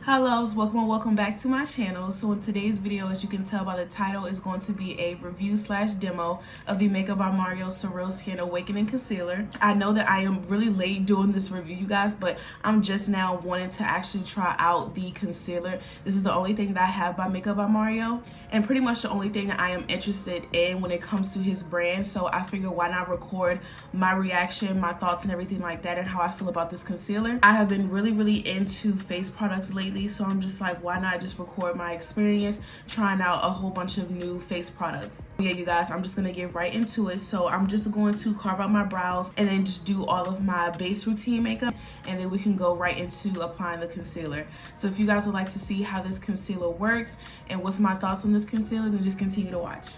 Hello, welcome and welcome back to my channel. So in today's video, as you can tell by the title, is going to be a review slash demo of the Makeup by Mario Surreal Skin Awakening Concealer. I know that I am really late doing this review, you guys, but I'm just now wanting to actually try out the concealer. This is the only thing that I have by Makeup by Mario, and pretty much the only thing that I am interested in when it comes to his brand. So I figured, why not record my reaction, my thoughts and everything like that, and how I feel about this concealer. I have been really into face products lately, so I'm just like, why not just record my experience trying out a whole bunch of new face products. Yeah, you guys, I'm just gonna get right into it. So I'm just going to carve out my brows and then just do all of my base routine makeup, and then we can go right into applying the concealer. So if you guys would like to see how this concealer works and what's my thoughts on this concealer, then just continue to watch.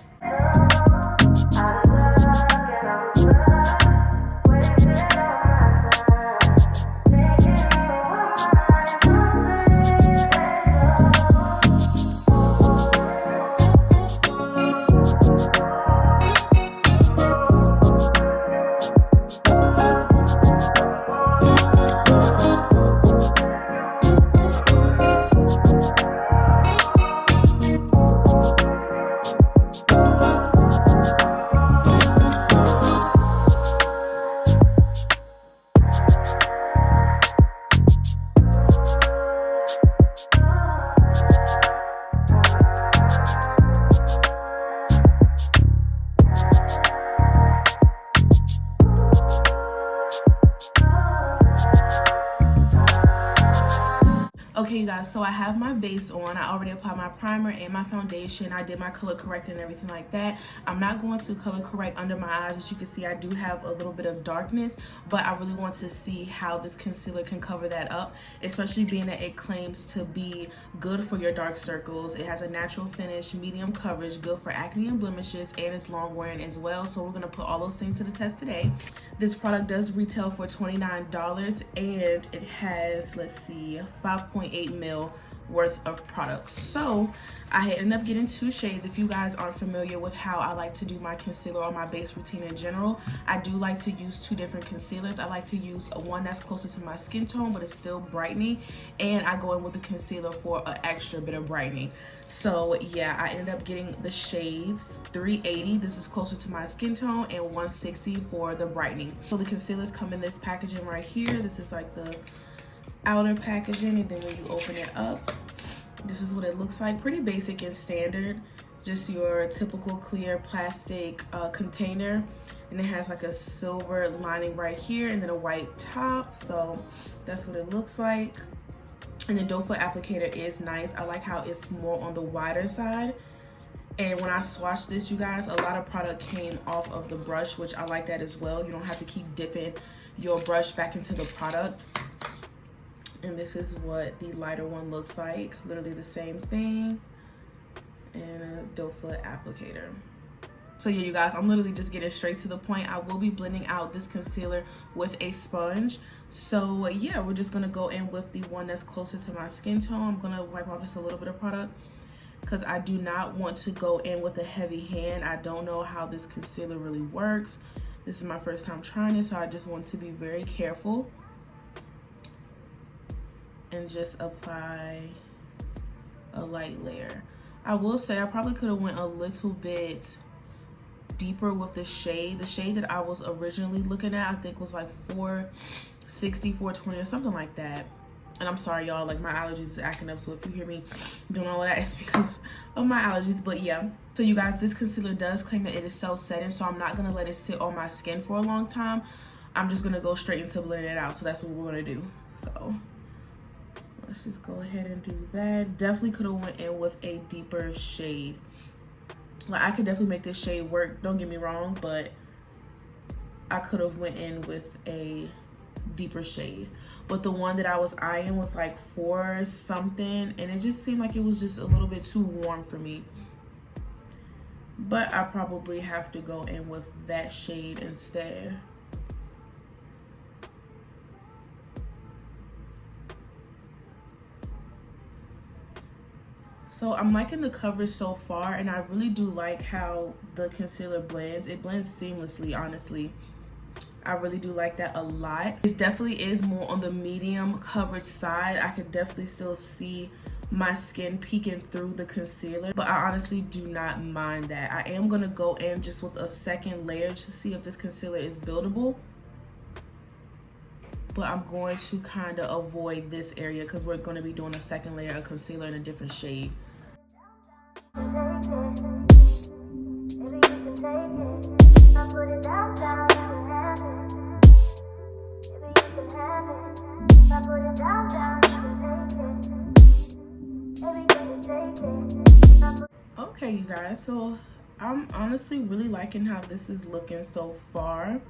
Okay, you guys, so I have my base on. I already applied my primer and my foundation. I did my color correct and everything like that. I'm not going to color correct under my eyes. As you can see, I do have a little bit of darkness, but I really want to see how this concealer can cover that up, especially being that it claims to be good for your dark circles. It has a natural finish, medium coverage, good for acne and blemishes, and it's long wearing as well. So we're gonna put all those things to the test today. This product does retail for $29, and it has, let's see, 5.8 ml worth of products. So I ended up getting two shades. If you guys aren't familiar with how I like to do my concealer or my base routine in general, I do like to use two different concealers. I like to use one that's closer to my skin tone but it's still brightening, and I go in with the concealer for an extra bit of brightening. So yeah, I ended up getting the shades 380, this is closer to my skin tone, and 160 for the brightening. So the concealers come in this packaging right here. This is like the outer packaging, and then when you open it up, this is what it looks like. Pretty basic and standard, just your typical clear plastic container, and it has like a silver lining right here and then a white top. So that's what it looks like. And the doe foot applicator is nice. I like how it's more on the wider side. And when I swatched this, you guys, a lot of product came off of the brush, which I like that as well. You don't have to keep dipping your brush back into the product. And this is what the lighter one looks like. Literally the same thing. And a doe foot applicator. So yeah, you guys, I'm literally just getting straight to the point. I will be blending out this concealer with a sponge. So yeah, we're just gonna go in with the one that's closer to my skin tone. I'm gonna wipe off just a little bit of product because I do not want to go in with a heavy hand. I don't know how this concealer really works. This is my first time trying it, so I just want to be very careful and just apply a light layer. I will say I probably could have went a little bit deeper with the shade. The shade that I was originally looking at, I think was like 460, 420 or something like that. And I'm sorry y'all, like my allergies is acting up, so if you hear me doing all of that, it's because of my allergies. But yeah, so you guys, this concealer does claim that it is self-setting, so I'm not gonna let it sit on my skin for a long time. I'm just gonna go straight into blending it out. So that's what we're gonna do. So let's just go ahead and do that. Definitely could have went in with a deeper shade. Like I could definitely make this shade work, don't get me wrong, but I could have went in with a deeper shade. But the one that I was eyeing was like 4 something, and it just seemed like it was just a little bit too warm for me. But I probably have to go in with that shade instead. So I'm liking the coverage so far, and I really do like how the concealer blends. It blends seamlessly, honestly. I really do like that a lot. It definitely is more on the medium coverage side. I could definitely still see my skin peeking through the concealer, but I honestly do not mind that. I am gonna go in just with a second layer to see if this concealer is buildable, but I'm going to kind of avoid this area because we're going to be doing a second layer of concealer in a different shade. Okay, you guys, so I'm honestly really liking how this is looking so far.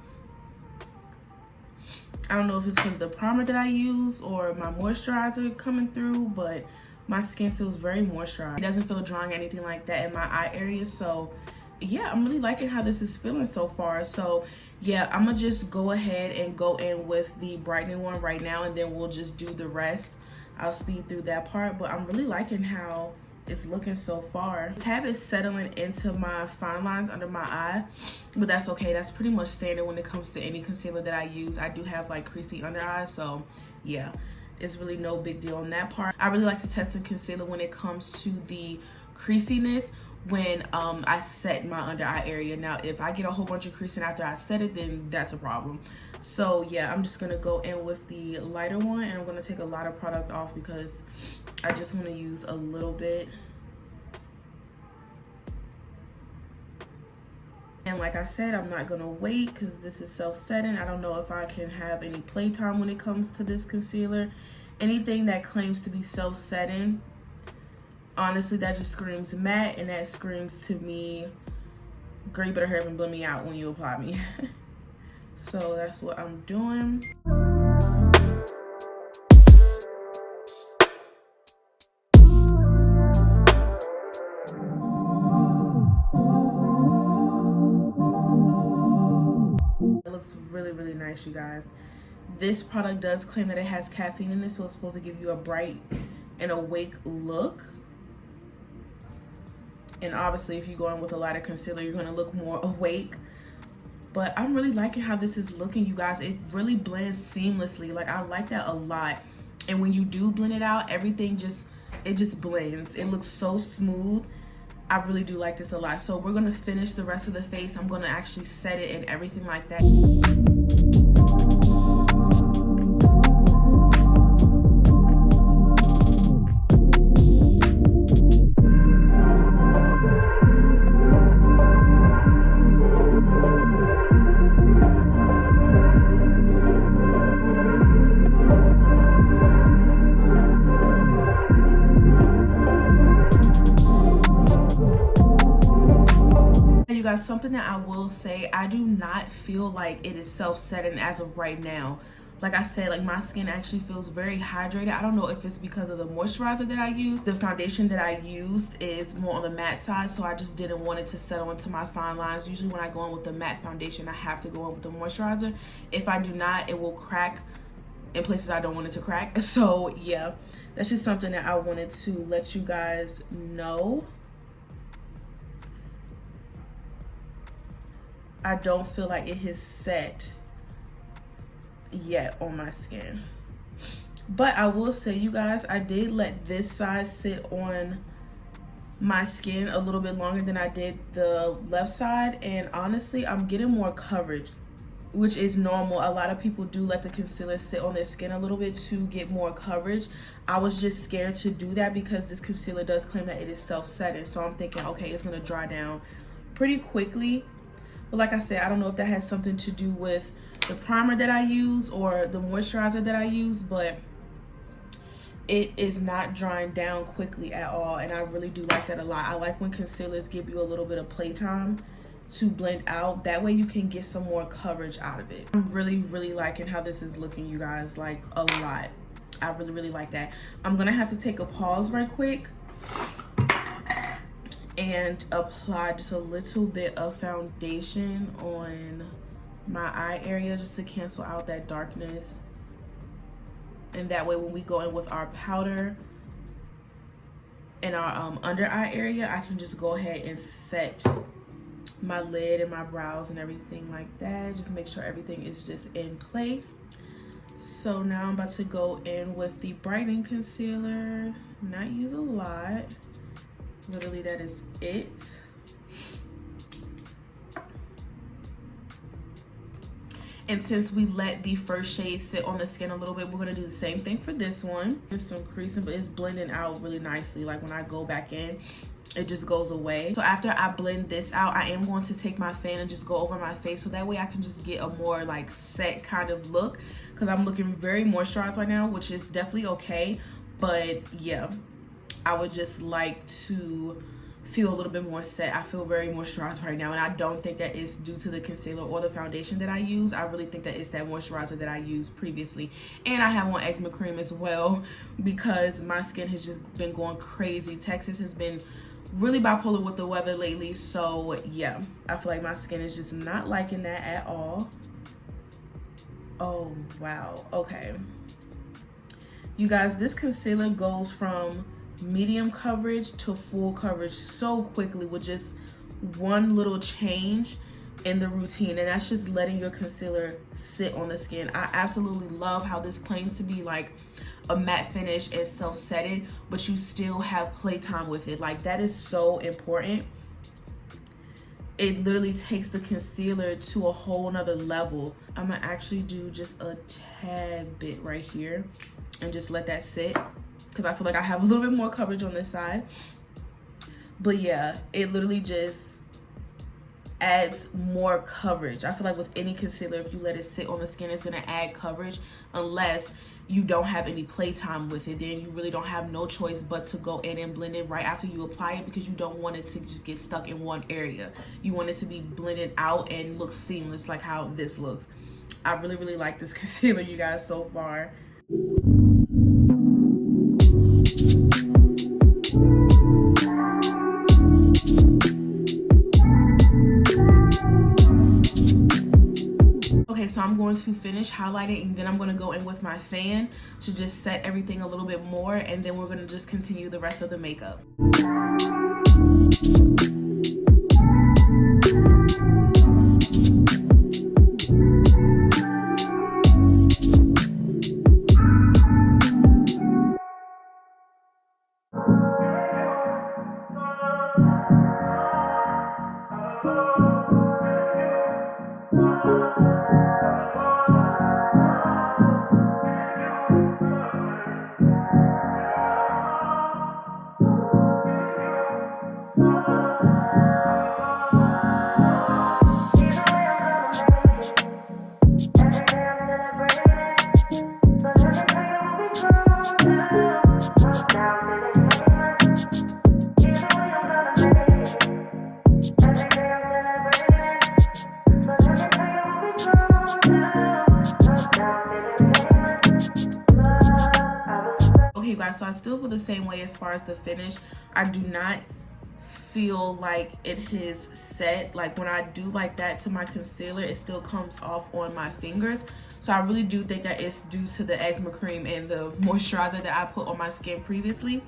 I don't know if it's because of the primer that I use or my moisturizer coming through, but my skin feels very moisturized. It doesn't feel drying or anything like that in my eye area. So yeah, I'm really liking how this is feeling so far. So yeah, I'm gonna just go ahead and go in with the brightening one right now, and then we'll just do the rest. I'll speed through that part, but I'm really liking how it's looking so far. The tab is settling into my fine lines under my eye, but that's okay. That's pretty much standard when it comes to any concealer that I use. I do have like creasy under eyes, so yeah, it's really no big deal on that part. I really like to test the concealer when it comes to the creasiness when I set my under eye area. Now, if I get a whole bunch of creasing after I set it, then that's a problem. So yeah, I'm just gonna go in with the lighter one, and I'm gonna take a lot of product off because I just want to use a little bit. And like I said, I'm not gonna wait because this is self-setting. I don't know if I can have any playtime when it comes to this concealer. Anything that claims to be self-setting, honestly, that just screams matte, and that screams to me, girl, you better hurry up and blend me out when you apply me. So that's what I'm doing. It looks really, really nice, you guys. This product does claim that it has caffeine in it, so it's supposed to give you a bright and awake look. And obviously, if you go in with a lighter concealer, you're gonna look more awake. But I'm really liking how this is looking, you guys. It really blends seamlessly. Like, I like that a lot. And when you do blend it out, everything just blends. It looks so smooth. I really do like this a lot. So we're gonna finish the rest of the face. I'm gonna actually set it and everything like that. You guys, something that I will say, I do not feel like it is self-setting as of right now. Like I said, like my skin actually feels very hydrated. I don't know if it's because of the moisturizer that I use. The foundation that I used is more on the matte side, so I just didn't want it to settle into my fine lines. Usually when I go in with the matte foundation, I have to go in with the moisturizer. If I do not, it will crack in places I don't want it to crack. So yeah, that's just something that I wanted to let you guys know. I don't feel like it has set yet on my skin. But I will say, you guys, I did let this side sit on my skin a little bit longer than I did the left side, and honestly, I'm getting more coverage, which is normal. A lot of people do let the concealer sit on their skin a little bit to get more coverage. I was just scared to do that because this concealer does claim that it is self-setting, so I'm thinking, okay, it's gonna dry down pretty quickly. But like I said, I don't know if that has something to do with the primer that I use or the moisturizer that I use, but it is not drying down quickly at all, and I really do like that a lot. I like when concealers give you a little bit of playtime to blend out. That way you can get some more coverage out of it. I'm really, really liking how this is looking, you guys, like a lot. I really, really like that. I'm gonna have to take a pause right quick and apply just a little bit of foundation on my eye area just to cancel out that darkness. And that way when we go in with our powder in our under eye area, I can just go ahead and set my lid and my brows and everything like that. Just make sure everything is just in place. So now I'm about to go in with the brightening concealer. Not use a lot. Literally, that is it. And since we let the first shade sit on the skin a little bit, we're gonna do the same thing for this one. There's some creasing, but it's blending out really nicely. Like when I go back in, it just goes away. So after I blend this out, I am going to take my fan and just go over my face, so that way I can just get a more like set kind of look, because I'm looking very moisturized right now, which is definitely okay. But yeah, I would just like to feel a little bit more set. I feel very moisturized right now, and I don't think that it's due to the concealer or the foundation that I use. I really think that it's that moisturizer that I used previously. And I have on eczema cream as well, because my skin has just been going crazy. Texas has been really bipolar with the weather lately, so yeah, I feel like my skin is just not liking that at all. Oh wow, okay. You guys, this concealer goes from medium coverage to full coverage so quickly with just one little change in the routine, and that's just letting your concealer sit on the skin. I absolutely love how this claims to be like a matte finish and self-setting, but you still have playtime with it. Like, that is so important. It literally takes the concealer to a whole nother level. I'm gonna actually do just a tad bit right here and just let that sit, because I feel like I have a little bit more coverage on this side. But yeah, it literally just adds more coverage. I feel like with any concealer, if you let it sit on the skin, it's gonna add coverage, unless you don't have any playtime with it. Then you really don't have no choice but to go in and blend it right after you apply it, because you don't want it to just get stuck in one area. You want it to be blended out and look seamless, like how this looks. I really like this concealer, you guys, so far. Okay, so I'm going to finish highlighting, and then I'm going to go in with my fan to just set everything a little bit more, and then we're going to just continue the rest of the makeup. Okay, guys, so I still feel the same way as far as the finish. I do not feel like it is set. Like, when I do like that to my concealer, it still comes off on my fingers. So I really do think that it's due to the eczema cream and the moisturizer that I put on my skin previously,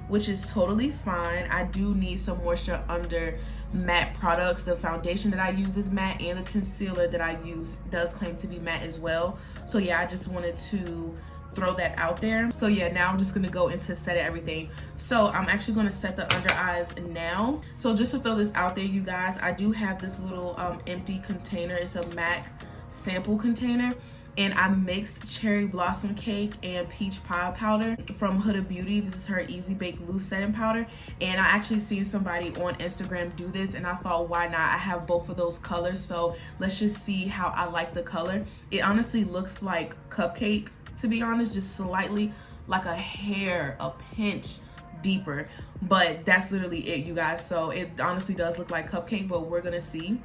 which is totally fine. I do need some moisture under matte products. The foundation that I use is matte, and the concealer that I use does claim to be matte as well. So yeah, I just wanted to throw that out there. So yeah, now I'm just gonna go into setting everything. So I'm actually gonna set the under eyes now. So just to throw this out there, you guys, I do have this little empty container. It's a MAC sample container, and I mixed cherry blossom cake and peach pie powder from Huda Beauty. This is her easy bake loose setting powder, and I actually seen somebody on Instagram do this, and I thought, why not? I have both of those colors, so let's just see how I like the color. It honestly looks like Cupcake, to be honest, just slightly, like a hair, a pinch deeper, but that's literally it, you guys. So it honestly does look like Cupcake, but we're gonna see.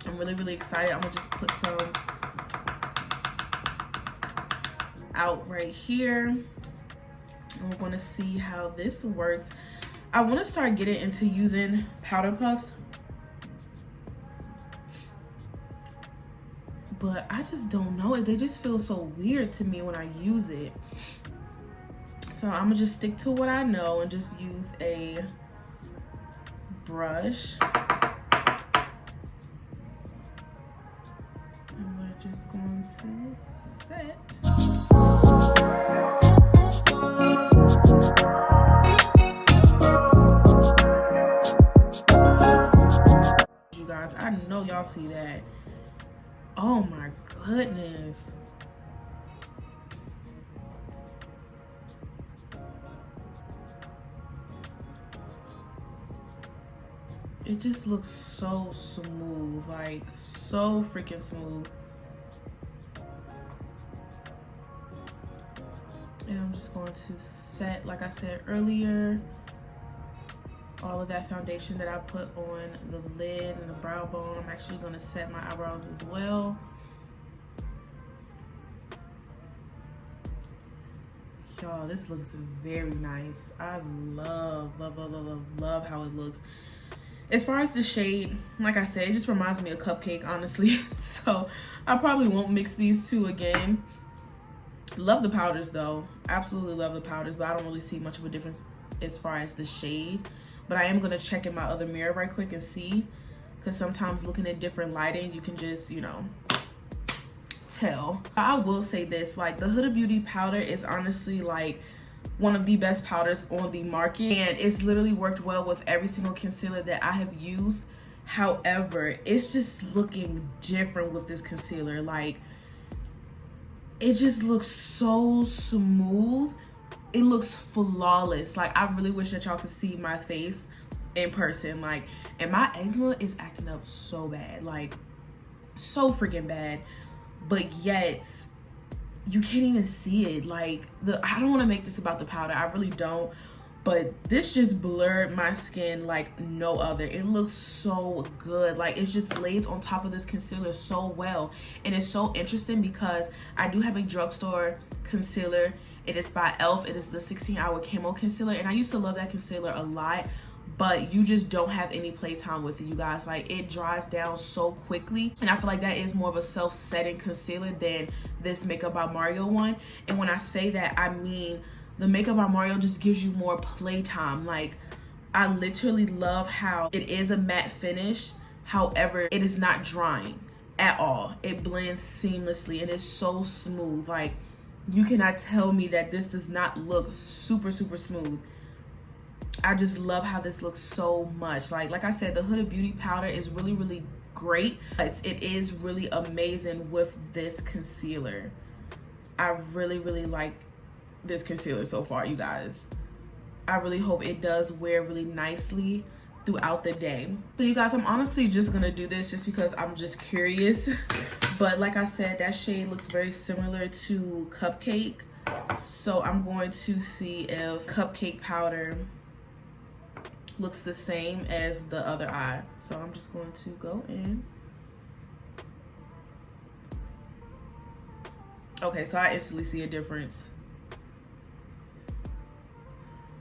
I'm really excited. I'm gonna just put some out right here, and we're gonna see how this works. I want to start getting into using powder puffs, but I just don't know it. They just feel so weird to me when I use it. So I'm gonna just stick to what I know and just use a brush. Just going to set. You guys, I know y'all see that. Oh my goodness. It just looks so smooth, like so freaking smooth. And I'm just going to set, like I said earlier, all of that foundation that I put on the lid and the brow bone. I'm actually going to set my eyebrows as well. Y'all, this looks very nice. I love how it looks. As far as the shade, like I said, it just reminds me of Cupcake, honestly. So I probably won't mix these two again. Love the powders though. Absolutely love the powders, but I don't really see much of a difference as far as the shade. But I am gonna check in my other mirror right quick and see, because sometimes looking at different lighting, you can just, you know, tell. I will say this, like the Huda Beauty powder is honestly like one of the best powders on the market, and it's literally worked well with every single concealer that I have used. However, it's just looking different with this concealer. Like, it just looks so smooth. It looks flawless. Like, I really wish that y'all could see my face in person. Like, and my eczema is acting up so bad, like so freaking bad, but yet you can't even see it. Like, I don't want to make this about the powder, I really don't, but this just blurred my skin like no other. It looks so good. Like, it just lays on top of this concealer so well. And it's so interesting because I do have a drugstore concealer. It is by e.l.f. It is the 16-hour camo concealer, and I used to love that concealer a lot, but you just don't have any playtime with it, you guys. Like, it dries down so quickly, and I feel like that is more of a self-setting concealer than this Makeup by Mario one. And when I say that, I mean the Makeup by Mario just gives you more playtime. Like, I literally love how it is a matte finish, however it is not drying at all. It blends seamlessly and it's so smooth. Like, you cannot tell me that this does not look super smooth. I just love how this looks so much. Like I said, the Huda Beauty powder is really great, but it is really amazing with this concealer. I really like this concealer so far, you guys. I really hope it does wear really nicely throughout the day. So you guys, I'm honestly just gonna do this just because I'm just curious. But like I said, that shade looks very similar to Cupcake. So I'm going to see if Cupcake powder looks the same as the other eye. So I'm just going to go in. Okay, so I instantly see a difference.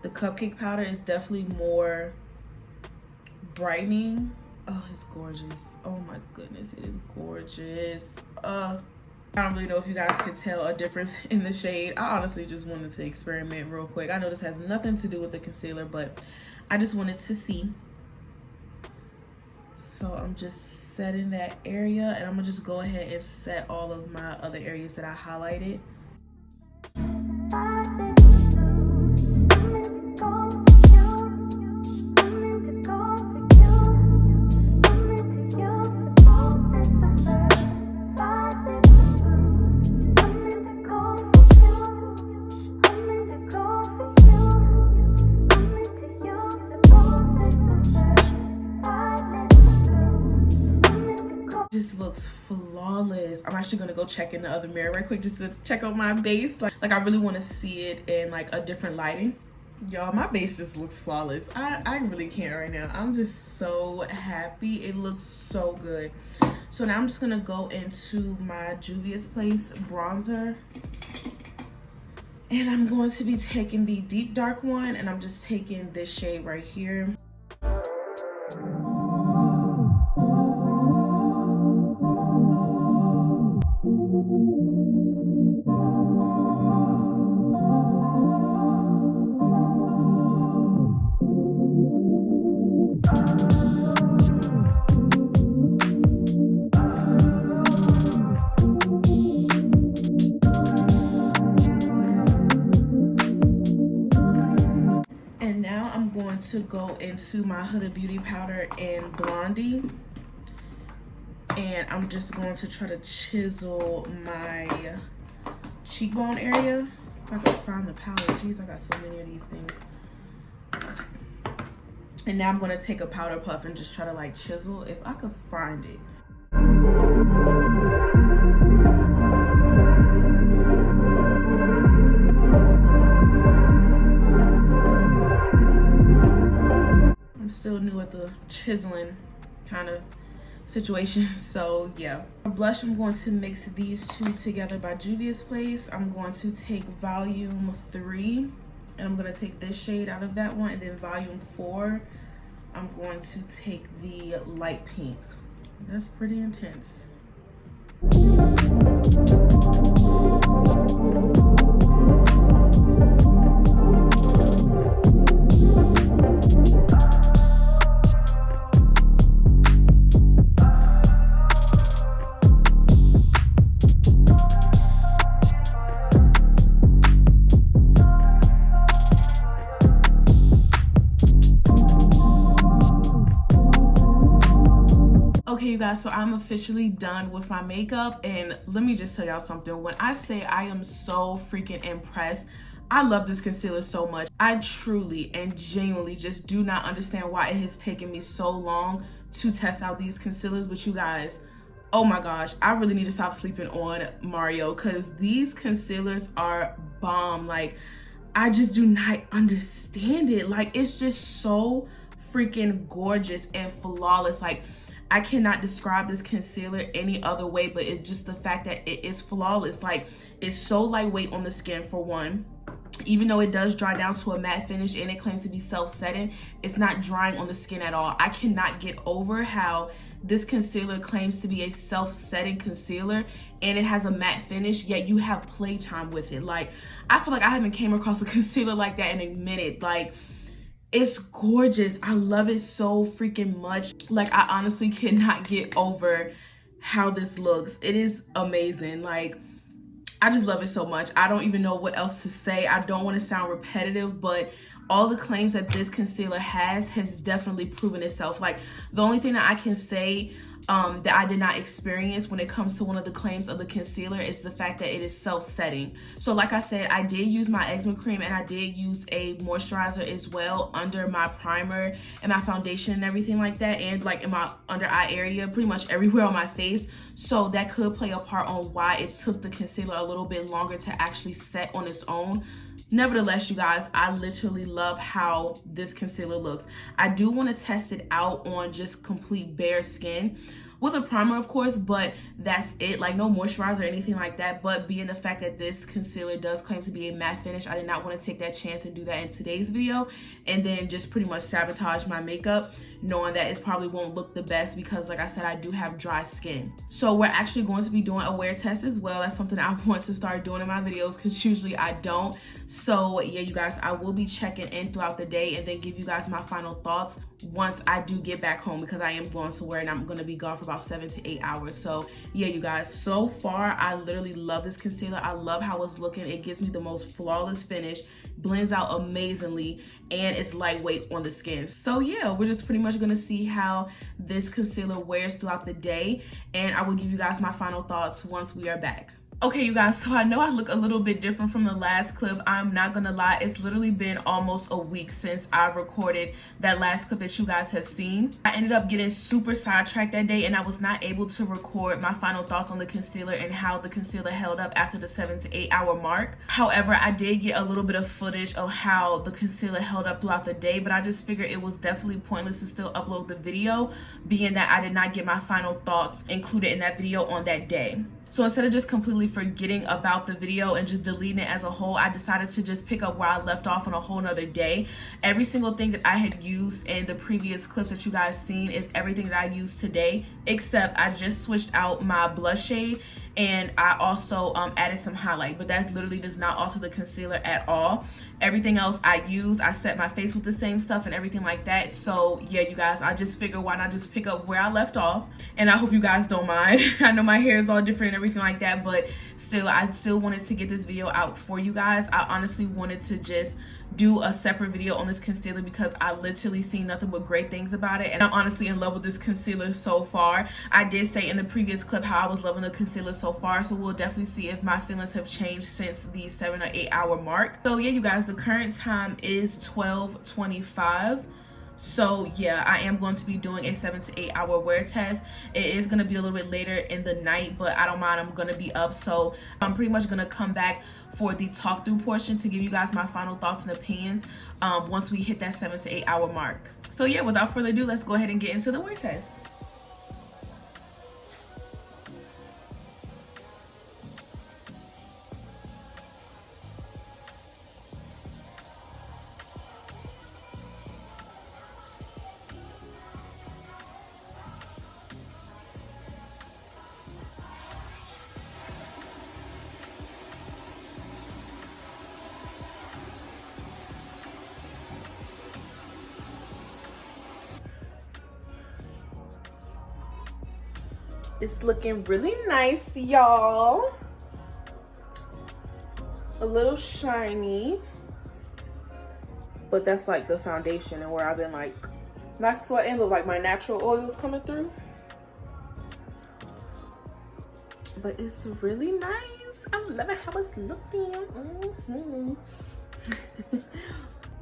The Cupcake powder is definitely more brightening. Oh, it's gorgeous. Oh my goodness, it is gorgeous. I don't really know if you guys can tell a difference in the shade. I honestly just wanted to experiment real quick. I know this has nothing to do with the concealer, but I just wanted to see. So I'm just setting that area, and I'm gonna just go ahead and set all of my other areas that I highlighted. Just looks flawless. I'm actually gonna go check in the other mirror right quick just to check out my base. Like I really want to see it in like a different lighting. Y'all, my base just looks flawless. I really can't right now. I'm just so happy. It looks so good. So now I'm just gonna go into my Juvia's Place bronzer, and I'm going to be taking the deep dark one, and I'm just taking this shade right here. And now I'm going to go into my Huda Beauty powder in Blondie. And I'm just going to try to chisel my cheekbone area. If I can find the powder. Jeez, I got so many of these things. And now I'm going to take a powder puff and just try to like chisel if I could find it. I'm still new at the chiseling kind of situation, so yeah. For blush, I'm going to mix these two together by Juvia's Place. I'm going to take volume 3 and I'm going to take this shade out of that one, and then volume 4 I'm going to take the light pink. That's pretty intense. Okay, you guys, so I'm officially done with my makeup, and let me just tell y'all something. When I say I am so freaking impressed, I love this concealer so much. I truly and genuinely just do not understand why it has taken me so long to test out these concealers. But you guys, oh my gosh, I really need to stop sleeping on Mario, because these concealers are bomb. Like, I just do not understand it. Like, it's just so freaking gorgeous and flawless. Like, I cannot describe this concealer any other way, but it's just the fact that it is flawless. Like, it's so lightweight on the skin, for one. Even though it does dry down to a matte finish and it claims to be self-setting, it's not drying on the skin at all. I cannot get over how this concealer claims to be a self-setting concealer and it has a matte finish, yet you have playtime with it. Like, I feel like I haven't came across a concealer like that in a minute. Like, it's gorgeous. I love it so freaking much. Like, I honestly cannot get over how this looks. It is amazing. Like, I just love it so much. I don't even know what else to say. I don't want to sound repetitive, but all the claims that this concealer has definitely proven itself. Like, the only thing that I can say that I did not experience when it comes to one of the claims of the concealer is the fact that it is self-setting. So like I said, I did use my eczema cream and I did use a moisturizer as well under my primer and my foundation and everything like that, and like in my under eye area, pretty much everywhere on my face. So that could play a part on why it took the concealer a little bit longer to actually set on its own. Nevertheless, you guys, I literally love how this concealer looks. I do want to test it out on just complete bare skin with a primer, of course, but that's it. Like, no moisturizer or anything like that. But being the fact that this concealer does claim to be a matte finish, I did not want to take that chance and do that in today's video and then just pretty much sabotage my makeup, knowing that it probably won't look the best because, like I said, I do have dry skin. So we're actually going to be doing a wear test as well. That's something I want to start doing in my videos because usually I don't. So yeah, you guys, I will be checking in throughout the day and then give you guys my final thoughts once I do get back home, because I am going somewhere and I'm going to be gone for about 7 to 8 hours. So yeah, you guys, so far I literally love this concealer. I love how it's looking. It gives me the most flawless finish, blends out amazingly, and it's lightweight on the skin. So yeah, we're just pretty much going to see how this concealer wears throughout the day, and I will give you guys my final thoughts once we are back. Okay, you guys, so I know I look a little bit different from the last clip. I'm not gonna lie, it's literally been almost a week since I recorded that last clip that you guys have seen. I ended up getting super sidetracked that day and I was not able to record my final thoughts on the concealer and how the concealer held up after the 7 to 8 hour mark. However, I did get a little bit of footage of how the concealer held up throughout the day, but I just figured it was definitely pointless to still upload the video, being that I did not get my final thoughts included in that video on that day. So instead of just completely forgetting about the video and just deleting it as a whole, I decided to just pick up where I left off on a whole nother day. Every single thing that I had used in the previous clips that you guys seen is everything that I used today, except I just switched out my blush shade and I also added some highlight, but that literally does not alter the concealer at all. Everything else I set my face with the same stuff and everything like that. So yeah, you guys, I just figured why not just pick up where I left off. And I hope you guys don't mind. I know my hair is all different and everything like that, but still, I still wanted to get this video out for you guys. I honestly wanted to just do a separate video on this concealer because I literally seen nothing but great things about it, and I'm honestly in love with this concealer so far. I did say in the previous clip how I was loving the concealer so far, so we'll definitely see if my feelings have changed since the 7 or 8 hour mark. So yeah, you guys, the current time is 12:25. So yeah, I am going to be doing a 7 to 8 hour wear test. It is going to be a little bit later in the night, but I don't mind. I'm going to be up, so I'm pretty much going to come back for the talk through portion to give you guys my final thoughts and opinions once we hit that 7 to 8 hour mark. So yeah, without further ado, let's go ahead and get into the wear test. It's looking really nice, y'all. A little shiny, but that's like the foundation and where I've been like not sweating, but like my natural oils coming through. But it's really nice. I'm loving how it's looking.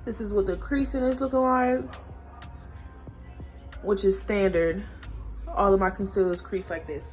This is what the creasing is looking like, which is standard. All of my concealers crease like this.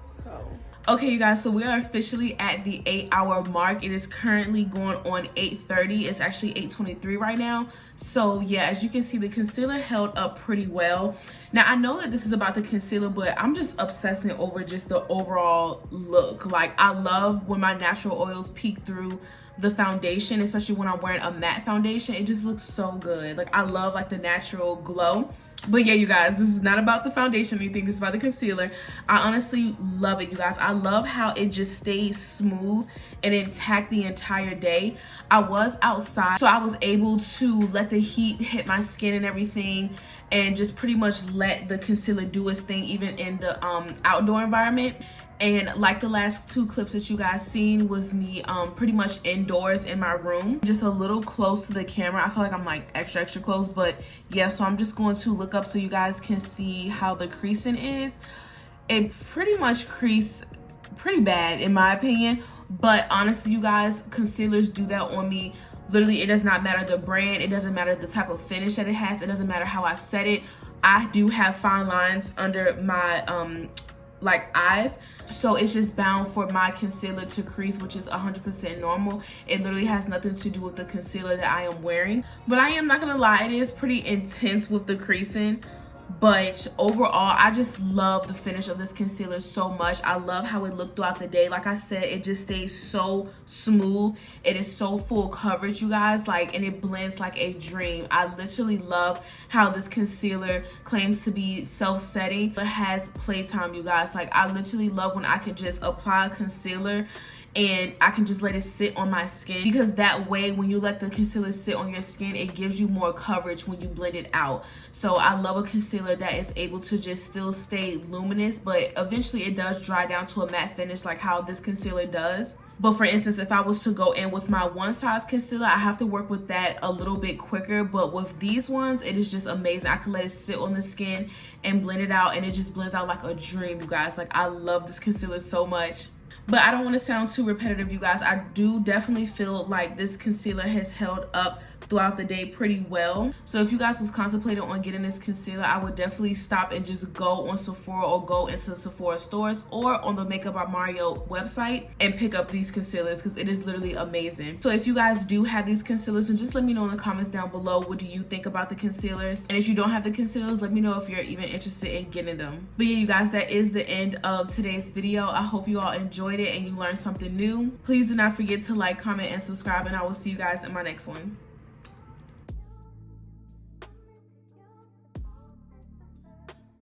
So okay, you guys, so we are officially at the 8 hour mark. It is currently going on 8:30. It's actually 8:23 right now. So yeah, as you can see, the concealer held up pretty well. Now I know that this is about the concealer, but I'm just obsessing over just the overall look. Like, I love when my natural oils peek through the foundation, especially when I'm wearing a matte foundation. It just looks so good. Like, I love like the natural glow. But yeah, you guys, this is not about the foundation or anything. This is about the concealer. I honestly love it, you guys. I love how it just stays smooth and intact the entire day. I was outside, so I was able to let the heat hit my skin and everything, and just pretty much let the concealer do its thing even in the outdoor environment. And like the last 2 clips that you guys seen was me pretty much indoors in my room, just a little close to the camera. I feel like I'm like extra close, but yeah, so I'm just going to look up so you guys can see how the creasing is. It pretty much creased pretty bad in my opinion, but honestly, you guys, concealers do that on me. Literally, it does not matter the brand, it doesn't matter the type of finish that it has, it doesn't matter how I set it. I do have fine lines under my like eyes, so it's just bound for my concealer to crease, which is 100% normal. It literally has nothing to do with the concealer that I am wearing, but I am not gonna lie, it is pretty intense with the creasing. But overall, I just love the finish of this concealer so much. I love how it looked throughout the day. Like I said, it just stays so smooth. It is so full coverage, you guys, like, and it blends like a dream. I literally love how this concealer claims to be self-setting but has playtime, you guys. Like, I literally love when I can just apply a concealer and I can just let it sit on my skin, because that way when you let the concealer sit on your skin, it gives you more coverage when you blend it out. So I love a concealer that is able to just still stay luminous, but eventually it does dry down to a matte finish like how this concealer does. But for instance, if I was to go in with my one size concealer, I have to work with that a little bit quicker. But with these ones, it is just amazing. I can let it sit on the skin and blend it out, and it just blends out like a dream, you guys. Like, I love this concealer so much. But I don't want to sound too repetitive, you guys. I do definitely feel like this concealer has held up throughout the day pretty well. So if you guys was contemplating on getting this concealer, I would definitely stop and just go on Sephora or go into Sephora stores or on the Makeup by Mario website and pick up these concealers, because it is literally amazing. So if you guys do have these concealers, then just let me know in the comments down below, what do you think about the concealers? And if you don't have the concealers, let me know if you're even interested in getting them. But yeah, you guys, that is the end of today's video. I hope you all enjoyed it and you learned something new. Please do not forget to like, comment, and subscribe, and I will see you guys in my next one.